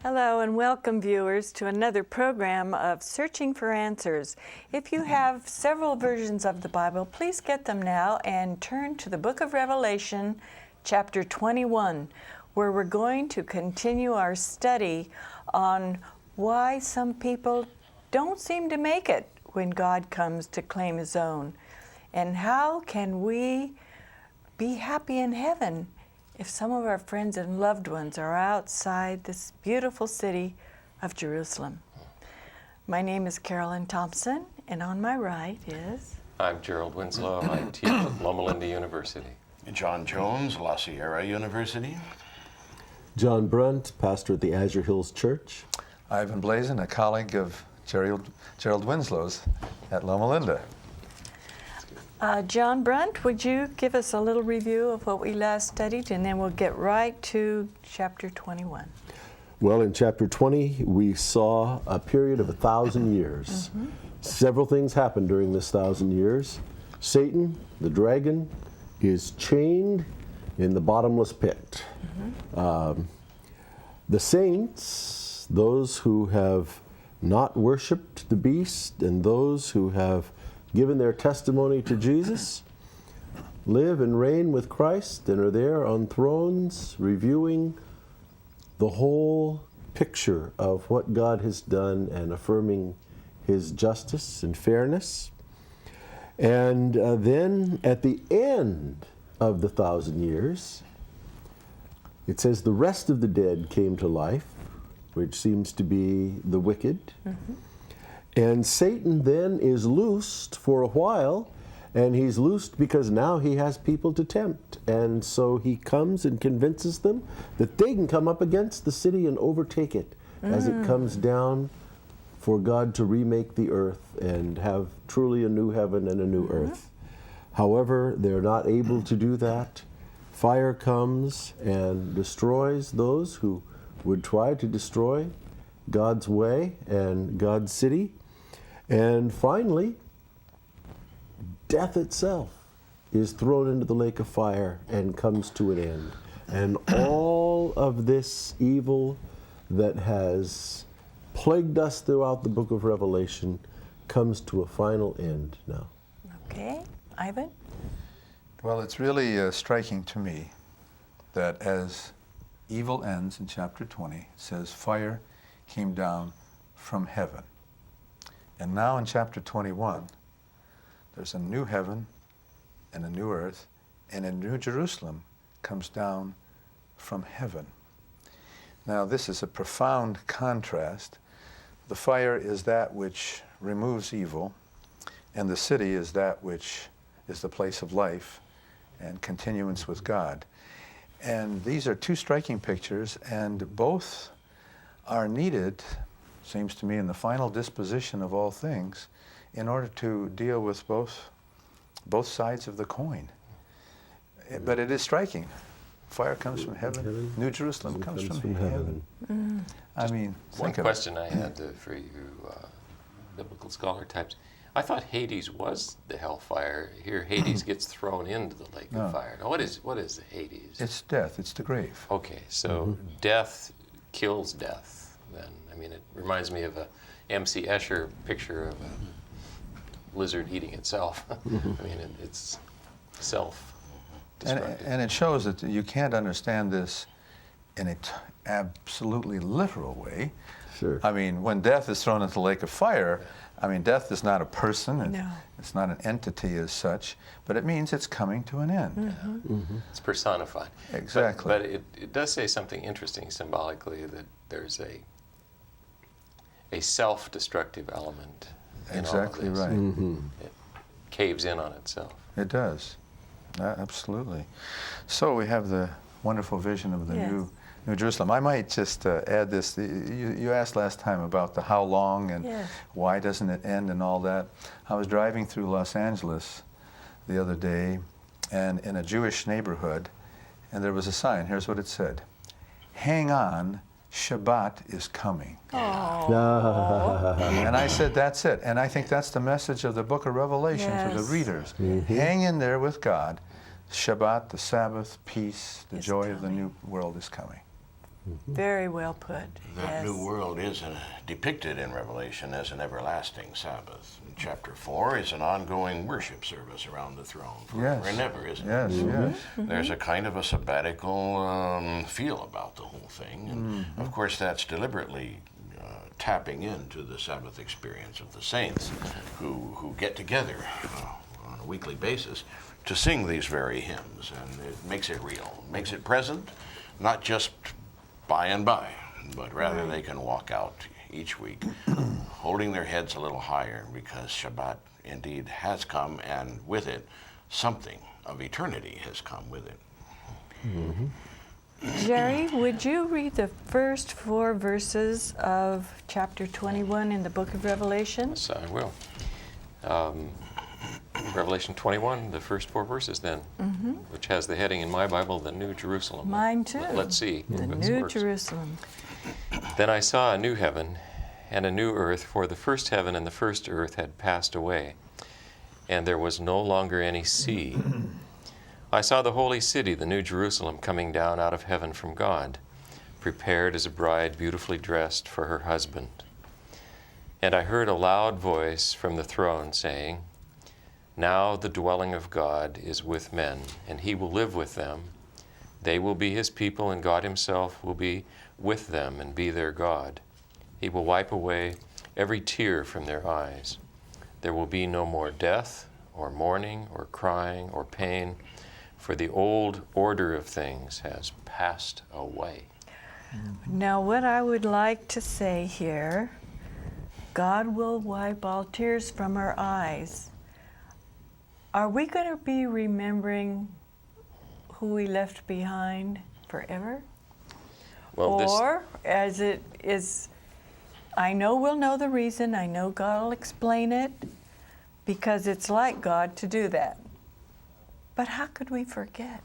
Hello and welcome, viewers, to another program of Searching for Answers. If you have several versions of the Bible, please get them now and turn to the book of Revelation, chapter 21, where we're going to continue our study on why some people don't seem to make it when God comes to claim His own. And how can we be happy in heaven if some of our friends and loved ones are outside this beautiful city of Jerusalem? My name is Carolyn Thompson, and on my right is... I'm Gerald Winslow. I teach at Loma Linda University. John Jones, La Sierra University. John Brunt, pastor at the Azure Hills Church. Ivan Blazin, a colleague of Gerald Winslow's at Loma Linda. John Brunt, would you give us a little review of what we last studied, and then we'll get right to chapter 21. Well, in chapter 20, we saw a period of 1,000 years. Several things happened during this 1,000 years. Satan, the dragon, is chained in the bottomless pit. The saints, those who have not worshipped the beast, and those who have given their testimony to Jesus, live and reign with Christ and are there on thrones reviewing the whole picture of what God has done and affirming His justice and fairness. And then at the end of the 1,000 years, it says the rest of the dead came to life, which seems to be the wicked. And Satan then is loosed for a while, and he's loosed because now he has people to tempt. And so he comes and convinces them that they can come up against the city and overtake it as it comes down for God to remake the earth and have truly a new heaven and a new earth. However, they're not able to do that. Fire comes and destroys those who would try to destroy God's way and God's city. And finally, death itself is thrown into the lake of fire and comes to an end. And all of this evil that has plagued us throughout the book of Revelation comes to a final end now. Okay, Ivan? Well, it's really striking to me that as evil ends in chapter 20, it says fire came down from heaven. And now in chapter 21, there's a new heaven and a new earth, and a new Jerusalem comes down from heaven. Now this is a profound contrast. The fire is that which removes evil, and the city is that which is the place of life and continuance with God. And these are two striking pictures, and both are needed, seems to me, in the final disposition of all things in order to deal with both sides of the coin. But it is striking. Fire comes from heaven, New Jerusalem comes from heaven. I mean, One question I had for you, biblical scholar types. I thought Hades was the hellfire. Here, Hades gets thrown into the lake of fire. Now, what is Hades? It's death. It's the grave. Okay, so death kills death. Then, I mean, it reminds me of a M.C. Escher picture of a lizard eating itself. I mean, it's self-destructive. And it shows that you can't understand this in an absolutely literal way. Sure. I mean, when death is thrown into the lake of fire, I mean, death is not a person. No. It's not an entity as such, but it means it's coming to an end. It's personified. Exactly. But it does say something interesting symbolically, that there's a self-destructive element in Exactly all of this. right. It caves in on itself. It does. Absolutely. So we have the wonderful vision of the New Jerusalem. I might just add this. You asked last time about the how long and why doesn't it end and all that. I was driving through Los Angeles the other day, and in a Jewish neighborhood, and there was a sign. Here's what it said: "Hang on, Shabbat is coming." And I said, that's it. And I think that's the message of the book of Revelation to the readers. Hang in there with God. Shabbat, the Sabbath, peace, the joy of the new world is coming. Very well put. That Yes. new world is depicted in Revelation as an everlasting Sabbath. And chapter 4 is an ongoing worship service around the throne forever and ever, isn't Yes, it? yes. There's a kind of a sabbatical feel about the whole thing. And of course, that's deliberately tapping into the Sabbath experience of the saints who get together on a weekly basis to sing these very hymns. And it makes it real, makes it present, not just by and by, but rather they can walk out each week holding their heads a little higher, because Shabbat indeed has come, and with it something of eternity has come with it. Jerry, would you read the first 4 verses of chapter 21 in the book of Revelation? Yes, I will. Revelation 21, the first 4 verses then, which has the heading in my Bible, the New Jerusalem. Mine too. Let's see. The if this New works. Jerusalem. Then I saw a new heaven and a new earth, for the first heaven and the first earth had passed away, and there was no longer any sea. I saw the holy city, the New Jerusalem, coming down out of heaven from God, prepared as a bride beautifully dressed for her husband. And I heard a loud voice from the throne saying, "Now the dwelling of God is with men, and he will live with them. They will be his people, and God himself will be with them and be their God. He will wipe away every tear from their eyes. There will be no more death, or mourning, or crying, or pain, for the old order of things has passed away." Now, what I would like to say here, God will wipe all tears from our eyes. Are we going to be remembering who we left behind forever? Well, Or, as it is, I know we'll know the reason, I know God will explain it, because it's like God to do that. But how could we forget?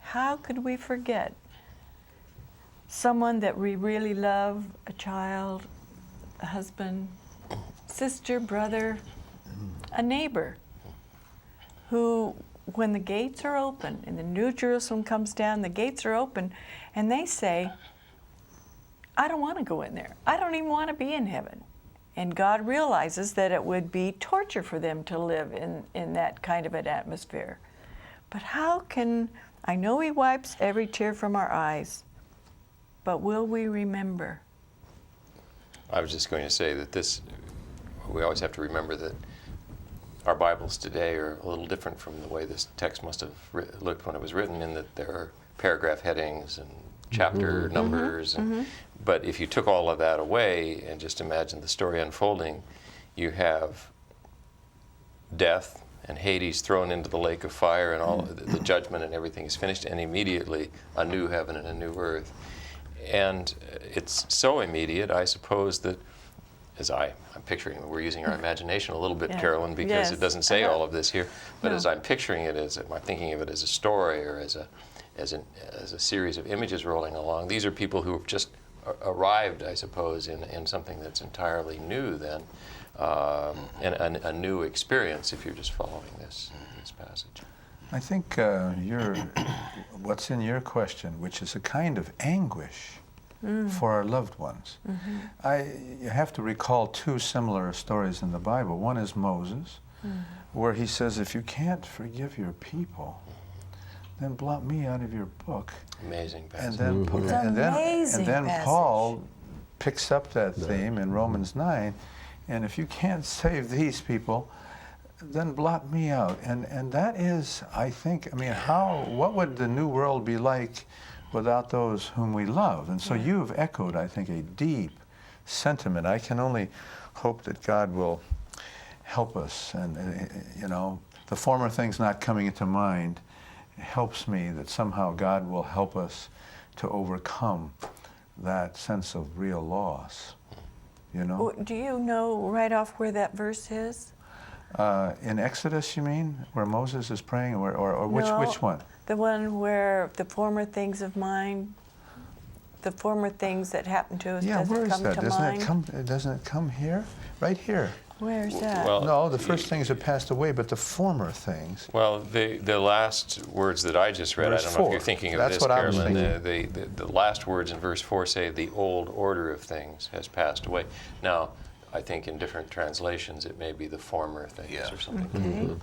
How could we forget someone that we really love, a child, a husband, sister, brother, a neighbor, who, when the gates are open and the New Jerusalem comes down, the gates are open, and they say, "I don't want to go in there. I don't even want to be in heaven." And God realizes that it would be torture for them to live in that kind of an atmosphere. But how can, I know he wipes every tear from our eyes, but will we remember? I was just going to say that we always have to remember that our Bibles today are a little different from the way this text must have looked when it was written, in that there are paragraph headings and chapter numbers. But if you took all of that away and just imagined the story unfolding, you have death and Hades thrown into the lake of fire, and all the judgment and everything is finished, and immediately a new heaven and a new earth. And it's so immediate, I suppose, that as I'm picturing, we're using our imagination a little bit, Yeah. Carolyn, because Yes. it doesn't say all of this here. But No. as I'm picturing it, I'm thinking of it as a story or as a series of images rolling along. These are people who have just arrived, I suppose, in something that's entirely new then, and a new experience if you're just following this passage. I think what's in your question, which is a kind of anguish for our loved ones. You have to recall 2 similar stories in the Bible. One is Moses, where he says, if you can't forgive your people, then blot me out of your book. Amazing passage. And then, It's an amazing and then passage. Paul picks up that theme in Romans 9, and if you can't save these people, then blot me out. And that is, I think, what would the new world be like without those whom we love? And so you've echoed, I think, a deep sentiment. I can only hope that God will help us. And, the former things not coming into mind helps me that somehow God will help us to overcome that sense of real loss. Do you know right off where that verse is? In Exodus, you mean, where Moses is praying, or which No, which one? The one where the former things of mine, the former things that happened to us, Yeah, doesn't where is come that? to Doesn't mind. it come? Doesn't it come here? Right here. Where's that? Well, No, the first things have passed away, but the former things. Well, the last words that I just read, Verse I don't know if 4. you're thinking of That's this, what I was Carolyn. The last words in verse 4 say, the old order of things has passed away. Now, I think in different translations it may be the former things Yeah. or something. Okay.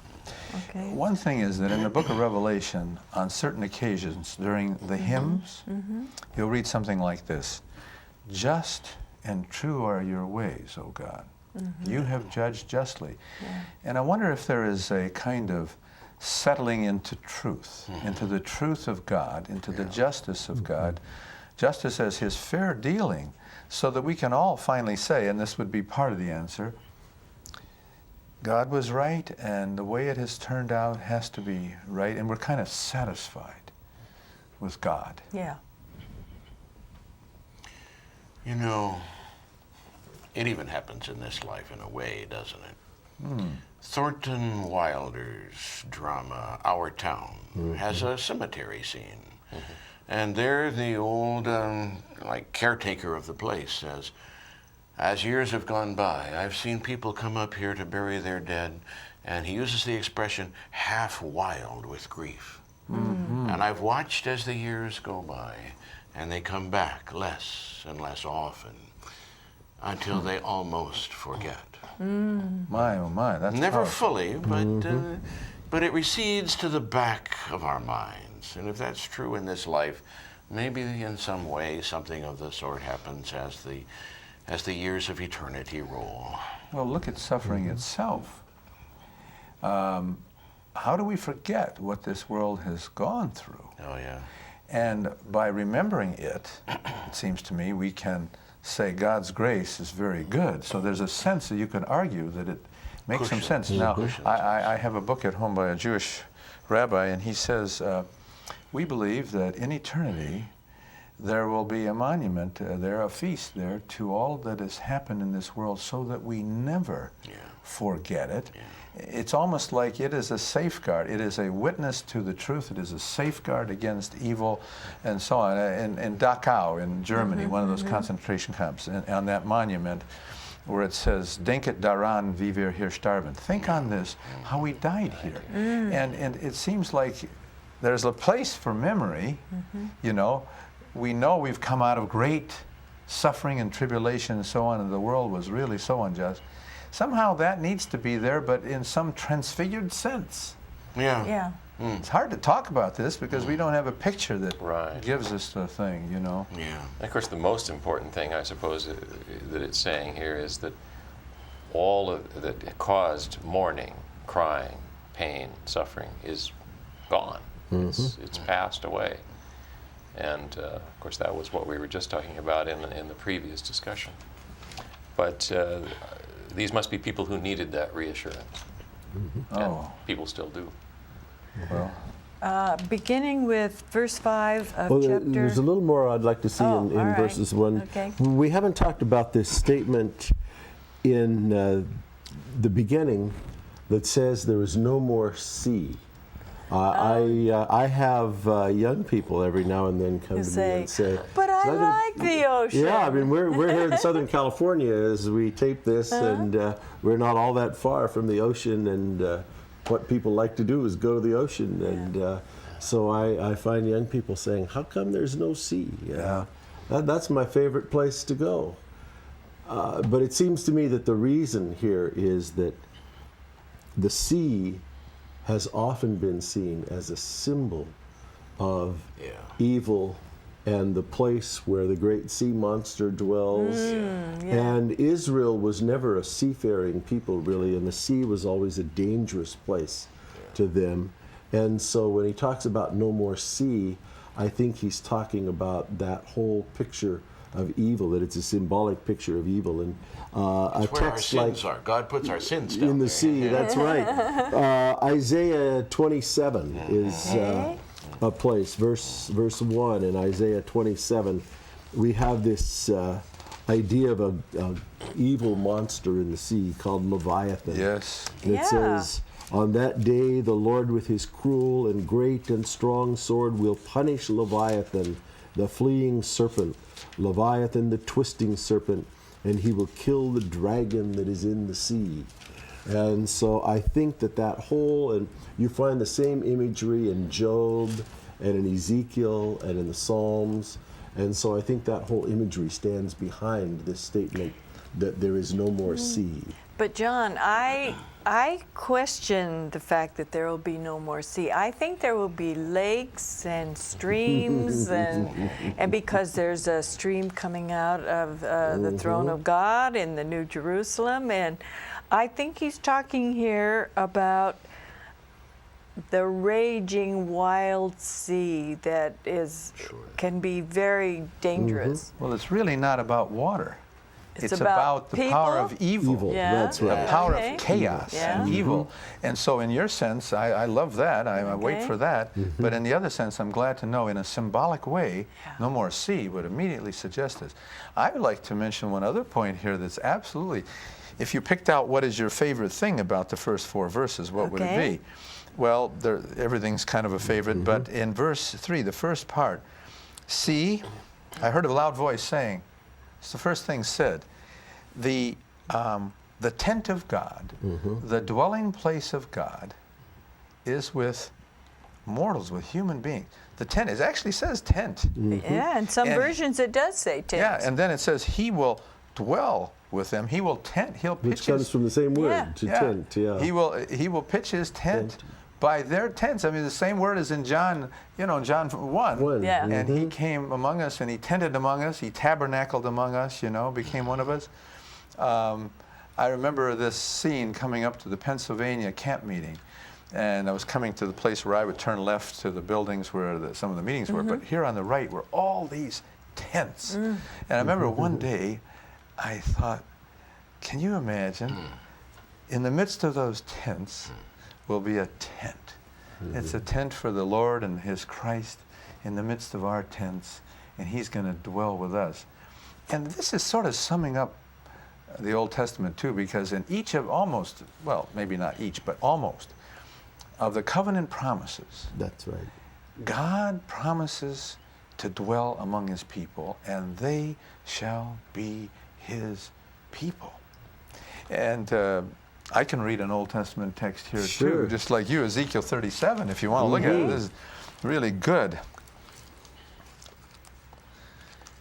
Okay. One thing is that in the book of Revelation, on certain occasions during the hymns, you'll read something like this: just and true are your ways, O God. You have judged justly. Yeah. And I wonder if there is a kind of settling into truth, into the truth of God, into the justice of God, justice as his fair dealing, so that we can all finally say, and this would be part of the answer, God was right, and the way it has turned out has to be right, and we're kind of satisfied with God. Yeah. You know, it even happens in this life in a way, doesn't it? Thornton Wilder's drama, Our Town, has a cemetery scene. And there the old, caretaker of the place says, as years have gone by, I've seen people come up here to bury their dead, and he uses the expression, half wild with grief. And I've watched as the years go by, and they come back less and less often, until they almost forget. My, oh my, that's Never powerful. fully, but it recedes to the back of our minds. And if that's true in this life, maybe in some way something of the sort happens as the years of eternity roll. Well, look at suffering itself. How do we forget what this world has gone through? Oh, yeah. And by remembering it, it seems to me, we can say God's grace is very good. So there's a sense that you can argue that it makes some sense. Now, I have a book at home by a Jewish rabbi, and he says, we believe that in eternity there will be a monument there, a feast there, to all that has happened in this world, so that we never forget it. It's almost like it is a safeguard. It is a witness to the truth. It is a safeguard against evil and so on. In Dachau in Germany, one of those concentration camps, on that monument where it says, Denket daran wie wir hier starben. Think on this, how we died here. And it seems like there's a place for memory. You know we've come out of great suffering and tribulation and so on, and the world was really so unjust. Somehow that needs to be there, but in some transfigured sense. Yeah. Yeah. It's hard to talk about this because we don't have a picture that Right. gives us the thing, Yeah. And of course, the most important thing, I suppose, that it's saying here is that all that caused mourning, crying, pain, suffering is gone. It's passed away. And of course, that was what we were just talking about in the previous discussion. But these must be people who needed that reassurance. And people still do. Well, Beginning with verse 5 of Well, chapter... there's a little more I'd like to see Oh, in all right. verses 1. Okay. We haven't talked about this statement in the beginning that says there is no more sea. I have young people every now and then come to me and say, but I "So like the ocean." Yeah, I mean, we're here in Southern California as we tape this, and we're not all that far from the ocean, and what people like to do is go to the ocean, and so I find young people saying, how come there's no sea? That's my favorite place to go. But it seems to me that the reason here is that the sea has often been seen as a symbol of evil and the place where the great sea monster dwells. And Israel was never a seafaring people, really, and the sea was always a dangerous place to them. And so when he talks about no more sea, I think he's talking about that whole picture of evil, that it's a symbolic picture of evil. And a That's where our text sins like are. God puts our sins down in the there. sea, that's right. Isaiah 27 is a place, verse 1 in Isaiah 27. We have this idea of a evil monster in the sea called Leviathan. yes. And it says, on that day the Lord with his cruel and great and strong sword will punish Leviathan, the fleeing serpent, Leviathan the twisting serpent, and he will kill the dragon that is in the sea. And so I think that whole, and you find the same imagery in Job and in Ezekiel and in the Psalms. And so I think that whole imagery stands behind this statement that there is no more sea. But John, I question the fact that there will be no more sea. I think there will be lakes and streams, and because there's a stream coming out of the throne of God in the New Jerusalem, and I think he's talking here about the raging wild sea that can be very dangerous. Well, it's really not about water. It's about the power people? of evil. Yeah. That's right. The power Okay. of chaos Yeah. and evil. And so in your sense, I love that. I wait Okay. for that. But in the other sense, I'm glad to know in a symbolic way, no more sea would immediately suggest this. I would like to mention one other point here that's absolutely, if you picked out what is your favorite thing about the first 4 verses, what would it Okay. be? Well, everything's kind of a favorite, but in verse 3, the first part, see, I heard a loud voice saying, it's the first thing said, the tent of God, the dwelling place of God, is with mortals, with human beings. The tent, it actually says tent. Yeah, in some And- versions it does say tent. Yeah, and then it says he will dwell with them. He will tent. He'll pitch Which comes his from the same word, Yeah. to tent, yeah. He will pitch his tent by their tents. I mean, the same word is in John, John 1. One. Yeah. And he came among us, and he tented among us. He tabernacled among us, became one of us. I remember this scene coming up to the Pennsylvania camp meeting. And I was coming to the place where I would turn left to the buildings where some of the meetings were. But here on the right were all these tents. And I remember one day, I thought, can you imagine? In the midst of those tents will be a tent. It's a tent for the Lord and His Christ in the midst of our tents, and He's going to dwell with us. And this is sort of summing up the Old Testament too, because in each of almost, well, maybe not each, but almost, of the covenant promises, That's right. God promises to dwell among His people, and they shall be His people. And I can read an Old Testament text here Sure. too, just like you, Ezekiel 37, if you want to look at it. This is really good.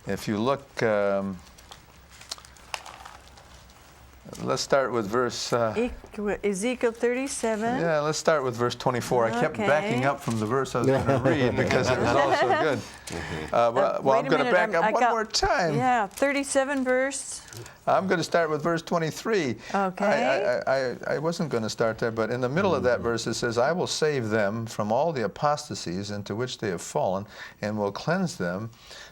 If you look, let's start with verse... Ezekiel 37. Yeah, let's start with verse 24. I kept Okay. backing up from the verse I was going to read because it was all so good. Well, Wait I'm a going to minute, back I up one got- more time. Yeah, 37 verse. I'm going to start with verse 23. Okay. I wasn't going to start there, but in the middle of that verse it says, I will save them from all the apostasies into which they have fallen, and will cleanse them.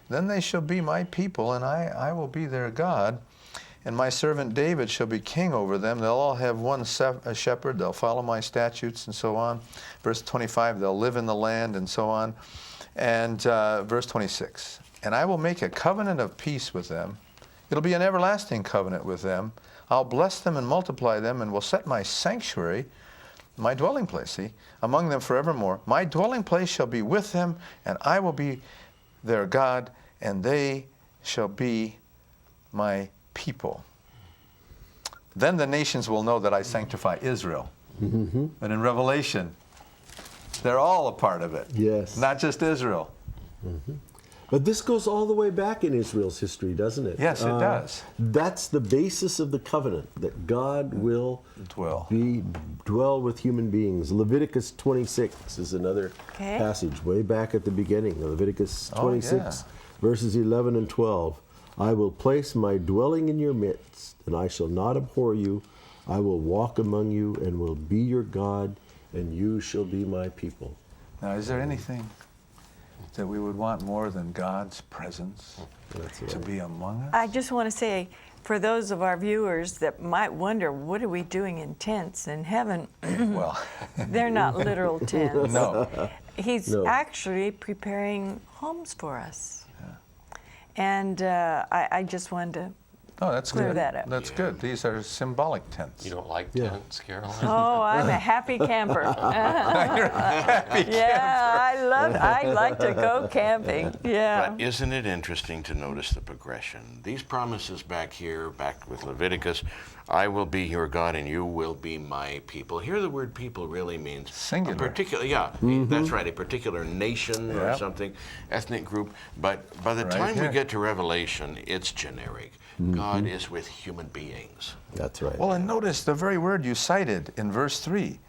Then they shall be my people, and I will be their God. And my servant David shall be king over them. They'll all have one shepherd. They'll follow my statutes and so on. Verse 25, they'll live in the land and so on. And verse 26, and I will make a covenant of peace with them. It'll be an everlasting covenant with them. I'll bless them and multiply them, and will set my sanctuary, my dwelling place, among them forevermore. My dwelling place shall be with them, and I will be their God, and they shall be my people. Then the nations will know that I sanctify Israel. And in Revelation, they're all a part of it. Yes. Not just Israel. But this goes all the way back in Israel's history, doesn't it? Yes, it does. That's the basis of the covenant, that God will dwell with human beings. Leviticus 26 is another Okay. passage way back at the beginning. Leviticus 26, yeah. verses 11 and 12. I will place my dwelling in your midst, and I shall not abhor you. I will walk among you and will be your God, and you shall be my people. Now, is there anything that we would want more than God's presence That's to right. be among us? I just want to say, for those of our viewers that might wonder, what are we doing in tents in heaven? Well, They're not literal tents. no. He's No. actually preparing homes for us. And I just wanted to Oh, that's clear good. that up. That's good. These are symbolic tents. You don't like Yeah. tents, Caroline? Oh, I'm a happy camper. You're happy. Yeah, I like to go camping. Yeah. But isn't it interesting to notice the progression? These promises back here, back with Leviticus, I will be your God and you will be my people. Here the word people really means Singular. a particular, that's right, a particular nation or Yep. something, ethnic group. But by the Right time we here. get to Revelation, it's generic. God is with human beings. That's right. Well, and notice the very word you cited in verse 3.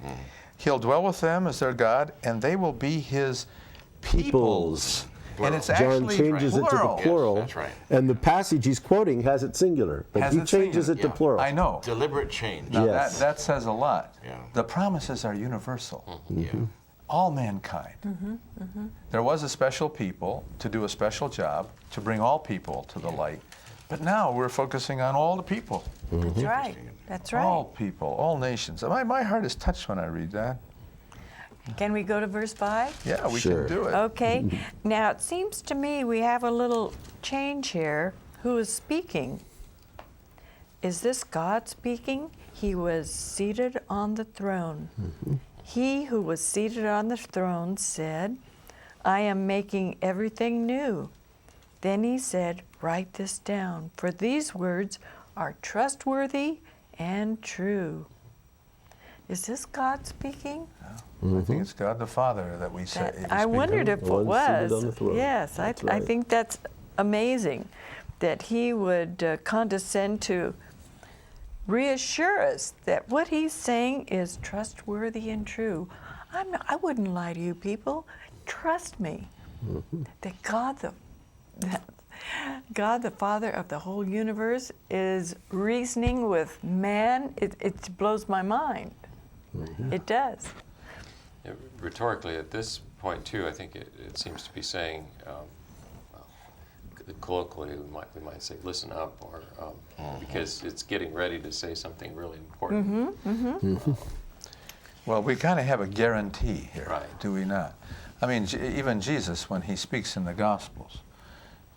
He'll dwell with them as their God, and they will be his peoples. And it's John actually changes it to the plural. plural. Yes, that's right. And the passage he's quoting has it singular, but Has he it changes singular. it to Yeah. plural. I know. Deliberate change. Now Yes. that says a lot. Yeah. The promises are universal. Yeah. All mankind. There was a special people to do a special job to bring all people to the light. But now we're focusing on all the people. That's right. That's right. All people, all nations. My heart is touched when I read that. Can we go to verse 5? Yeah, we Sure. can do it. Okay. Now, it seems to me we have a little change here. Who is speaking? Is this God speaking? He was seated on the throne. He who was seated on the throne said, I am making everything new. Then he said, write this down, for these words are trustworthy and true. Is this God speaking? I think it's God the Father that we say. is I speaking. wondered if it The one seated was. on the throne. Yes, That's I right. think that's amazing that he would condescend to reassure us that what he's saying is trustworthy and true. I wouldn't lie to you people. Trust me that God the Father of the whole universe is reasoning with man. It blows my mind. It does. Yeah, rhetorically, at this point too, I think it seems to be saying, well, colloquially, we might say, "Listen up," or because it's getting ready to say something really important. Well, we kind of have a guarantee here, Right. do we not? I mean, even Jesus, when he speaks in the Gospels,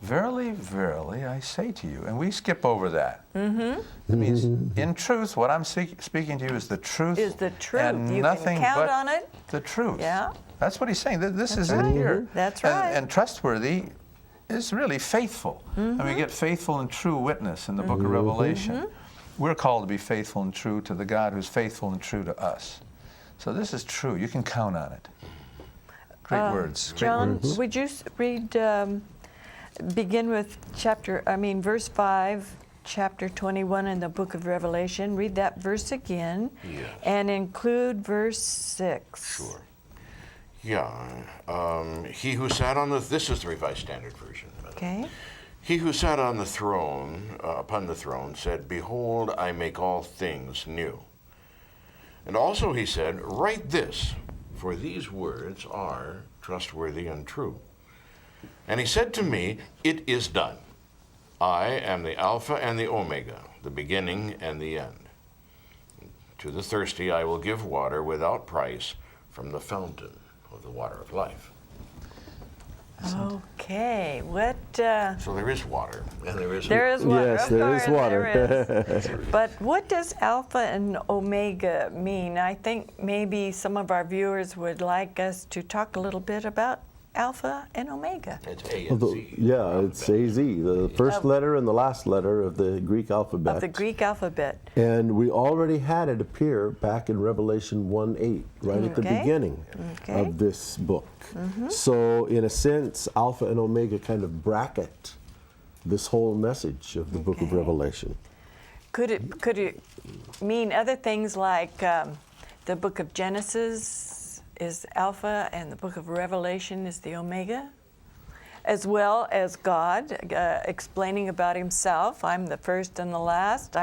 verily, verily, I say to you, and we skip over that. It means, in truth, what I'm speaking to you is the truth. Is the truth. And You can nothing count but on it. the truth. Yeah. That's what he's saying. This is right. it here. That's And- right. And trustworthy is really faithful. And we get faithful and true witness in the book of Revelation. We're called to be faithful and true to the God who's faithful and true to us. So this is true. You can count on it. Great words. Great John, words. would you read, begin with verse 5, chapter 21 in the book of Revelation. Read that verse again. Yes. And include verse 6. Sure. Yeah. He who sat on this is the Revised Standard Version. by the way. Okay. He who sat on the throne, upon the throne, said, Behold, I make all things new. And also he said, Write this, for these words are trustworthy and true. And he said to me, It is done. I am the Alpha and the Omega, the beginning and the end. To the thirsty I will give water without price from the fountain of the water of life. Okay. What? So there is water, and there is There is water. Yes, of there is course, water. there is. But what does Alpha and Omega mean? I think maybe some of our viewers would like us to talk a little bit about Alpha and Omega. It's A Well, and Z. yeah, it's AZ, the first letter and the last letter of the Greek alphabet. Of the Greek alphabet. And we already had it appear back in Revelation 1:8, right at the Okay. beginning Okay. of this book. So, in a sense, Alpha and Omega kind of bracket this whole message of the book of Okay. Revelation. Could it mean other things like the book of Genesis is Alpha and the book of Revelation is the Omega? As well as God explaining about himself, I'm the first and the last.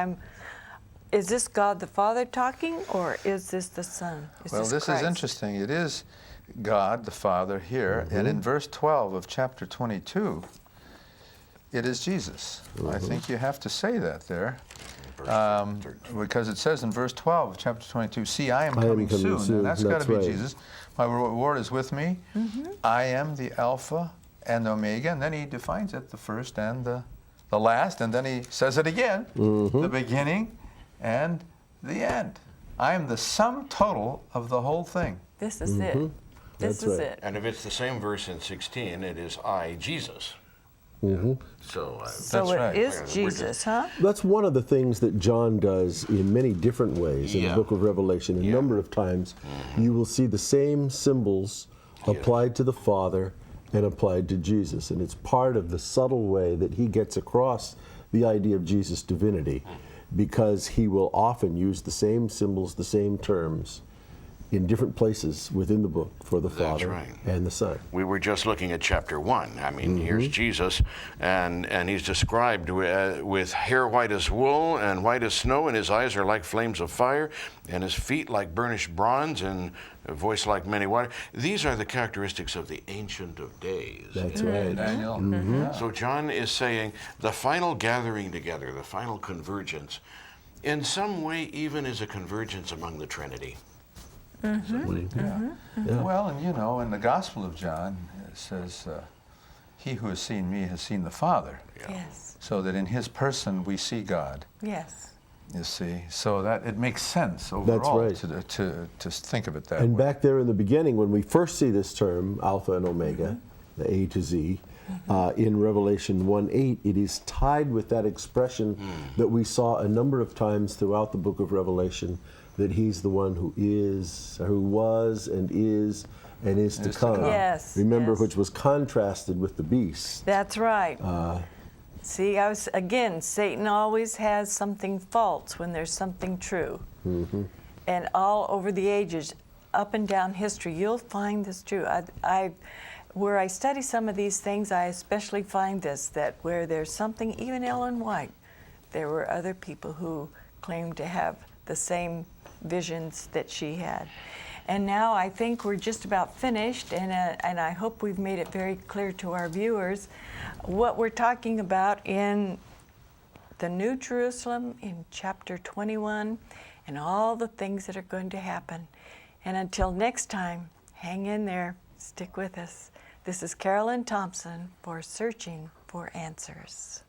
Is this God the Father talking, or is this the Son? Well, this Christ? is interesting. It is God the Father here, and in verse 12 of chapter 22, it is Jesus. I think you have to say that there. Because it says in verse 12 of chapter 22, see, I am coming soon. And that's got to be right. Jesus. My reward is with me. I am the Alpha and the Omega. And then he defines it, the first and the the last, and then he says it again, the beginning and the end. I am the sum total of the whole thing. This is it. This That's is right. it. And if it's the same verse in 16, it is I, Jesus. So, So That's it right. is Jesus, huh? That's one of the things that John does in many different ways in the Yeah. book of Revelation. A number of times you will see the same symbols applied to the Father and applied to Jesus. And it's part of the subtle way that he gets across the idea of Jesus' divinity, because he will often use the same symbols, the same terms in different places within the book for the Father right. and the Son. we were just looking at chapter 1. I mean, here's Jesus, and he's described with hair white as wool and white as snow, and his eyes are like flames of fire, and his feet like burnished bronze, and a voice like many waters. These are the characteristics of the Ancient of Days. That's right. Daniel. Yeah. So John is saying the final gathering together, the final convergence, in some way even is a convergence among the Trinity. Well, and you know, in the Gospel of John, it says, he who has seen me has seen the Father. Yes. So that in his person we see God, Yes. you see. So that it makes sense overall right. to think of it that And way. back there in the beginning, when we first see this term, Alpha and Omega, the A to Z, in Revelation 1:8, it is tied with that expression that we saw a number of times throughout the book of Revelation, that he's the one who is, who was, and is to come. Yes, Remember, yes. which was contrasted with the beast. That's right. See, again, Satan always has something false when there's something true. And all over the ages, up and down history, you'll find this true. Where I study some of these things, I especially find this, that where there's something, even Ellen White, there were other people who claimed to have the same visions that she had. And now I think we're just about finished, and I hope we've made it very clear to our viewers what we're talking about in the New Jerusalem in chapter 21 and all the things that are going to happen. And until next time, hang in there, stick with us. This is Carolyn Thompson for Searching for Answers.